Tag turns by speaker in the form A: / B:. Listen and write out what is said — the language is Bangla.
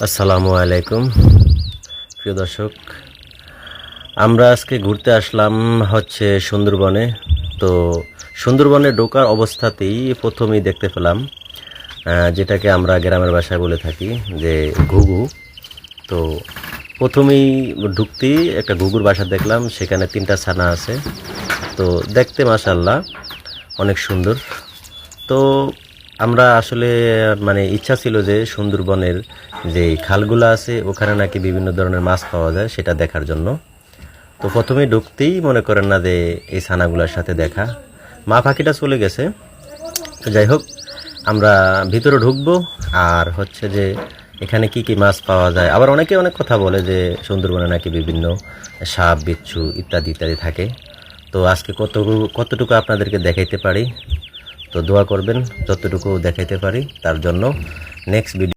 A: আসসালামু আলাইকুম প্রিয় দর্শক, আমরা আজকে ঘুরতে আসলাম হচ্ছে সুন্দরবনে। তো সুন্দরবনে ঢোকার অবস্থাতেই প্রথমেই দেখতে পেলাম যেটাকে আমরা গ্রামের ভাষায় বলে থাকি যে ঘুঘু। তো প্রথমেই ঢুকতেই একটা ঘুঘুর বাসা দেখলাম, সেখানে 3টা ছানা আছে। তো দেখতে মাশাআল্লাহ অনেক সুন্দর। তো আমরা আসলে মানে ইচ্ছা ছিল যে সুন্দরবনের যে খালগুলো আছে ওখানে নাকি বিভিন্ন ধরনের মাছ পাওয়া যায়, সেটা দেখার জন্য। তো প্রথমে ঢুকতেই মনে করেন না যে এই ছানাগুলোর সাথে দেখা, মা পাখিটা চলে গেছে। তো যাই হোক, আমরা ভিতরে ঢুকবো আর হচ্ছে যে এখানে কি কি মাছ পাওয়া যায়। আবার অনেকে অনেক কথা বলে যে সুন্দরবনে নাকি বিভিন্ন সাপ বিচ্ছু ইত্যাদি ইত্যাদি থাকে। তো আজকে কতটুকু আপনাদেরকে দেখাইতে পারি, তো দোয়া করবেন যতটুকু দেখাইতে পারি তার জন্য। Next video